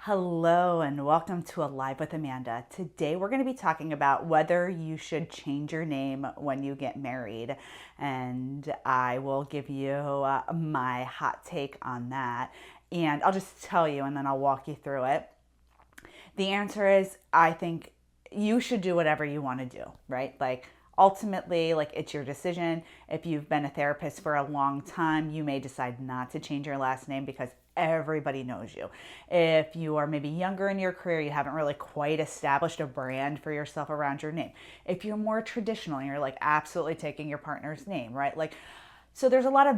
Hello and welcome to Alive with Amanda. Today we're going to be talking about whether you should change your name when you get married, and I will give you my hot take on that, and I'll just tell you and then I'll walk you through it. The answer is I think you should do whatever you want to do, right? Ultimately, it's your decision. If you've been a therapist for a long time, you may decide not to change your last name because everybody knows you. If you are maybe younger in your career, you haven't really quite established a brand for yourself around your name. If you're more traditional and you're absolutely taking your partner's name, right? So there's a lot of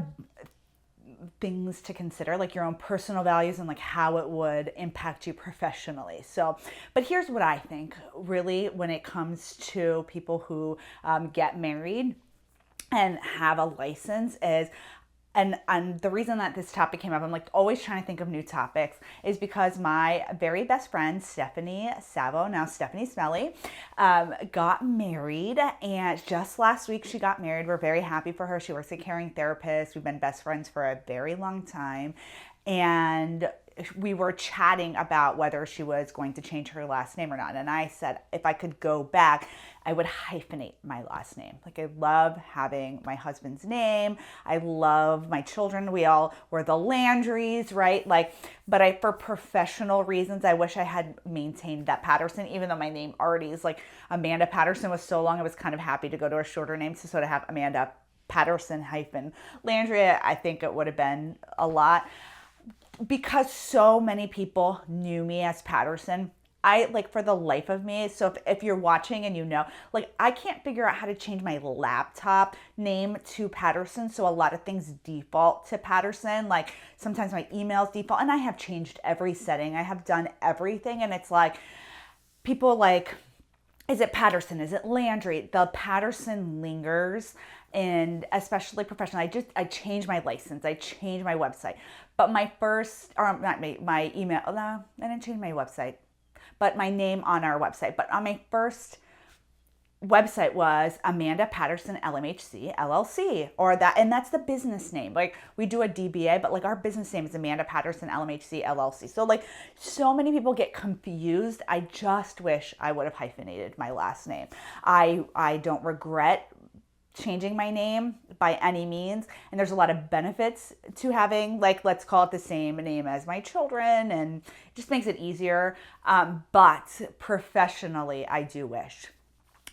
things to consider, like your own personal values and how it would impact you professionally. But here's what I think really when it comes to people who get married and have a license is, and the reason that this topic came up, I'm always trying to think of new topics, is because my very best friend, Stephanie Savo, now Stephanie Smelly, got married. And just last week she got married. We're very happy for her. She works at Caring Therapist. We've been best friends for a very long time. And we were chatting about whether she was going to change her last name or not. And I said, if I could go back, I would hyphenate my last name. I love having my husband's name. I love my children. We all were the Landrys, right? But for professional reasons, I wish I had maintained that Patterson, even though my name already is Amanda Patterson was so long. I was kind of happy to go to a shorter name to sort of have Amanda Patterson Landry. I think it would have been a lot. Because so many people knew me as Patterson, I for the life of me. So if you're watching and I can't figure out how to change my laptop name to Patterson. So a lot of things default to Patterson. Sometimes my emails default, and I have changed every setting. I have done everything, and it's people is it Patterson? Is it Landry? The Patterson lingers, and especially professional. I changed my license. I changed my website. But my first, or not my email, no, I didn't change my website, but my name on our website. But on my first website was Amanda Patterson LMHC LLC, and that's the business name. We do a DBA, but our business name is Amanda Patterson LMHC LLC. So so many people get confused. I just wish I would have hyphenated my last name. I don't regret changing my name by any means, and there's a lot of benefits to having let's call it the same name as my children, and it just makes it easier. But professionally, I do wish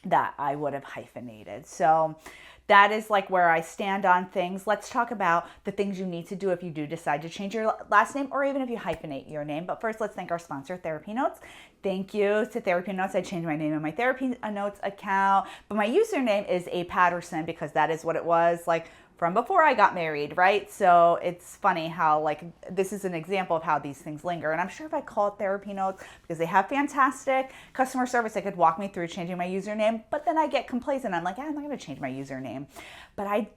that I would have hyphenated. So that is where I stand on things. Let's talk about the things you need to do if you do decide to change your last name, or even if you hyphenate your name. But first, let's thank our sponsor, TherapyNotes. Thank you to TherapyNotes. I changed my name in my TherapyNotes account, but my username is A Patterson because that is what it was from before I got married, right? So it's funny how this is an example of how these things linger. And I'm sure if I call it TherapyNotes, because they have fantastic customer service, they could walk me through changing my username, but then I get complacent. I'm I'm not going to change my username. But I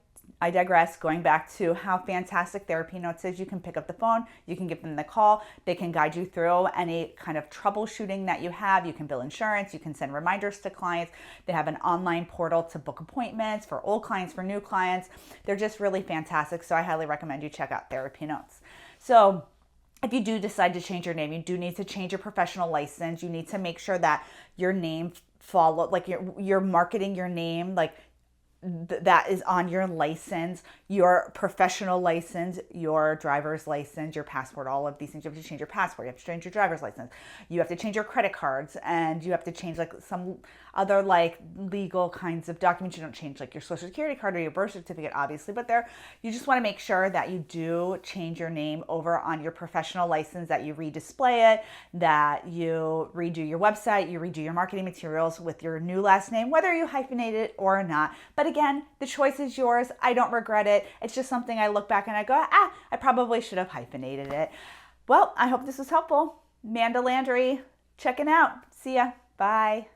digress. Going back to how fantastic TherapyNotes is, you can pick up the phone, you can give them the call, they can guide you through any kind of troubleshooting that you have. You can bill insurance, you can send reminders to clients. They have an online portal to book appointments for old clients, for new clients. They're just really fantastic. So I highly recommend you check out TherapyNotes. So if you do decide to change your name, you do need to change your professional license. You need to make sure that your name you're marketing your name that is on your license, your professional license, your driver's license, your passport, all of these things. You have to change your passport, you have to change your driver's license, you have to change your credit cards, and you have to change some other legal kinds of documents. You don't change your social security card or your birth certificate, obviously, but you just want to make sure that you do change your name over on your professional license, that you redisplay it, that you redo your website, you redo your marketing materials with your new last name, whether you hyphenate it or not. But again, the choice is yours. I don't regret it. It's just something I look back and I go, I probably should have hyphenated it. Well, I hope this was helpful. Amanda Landry, checking out. See ya. Bye.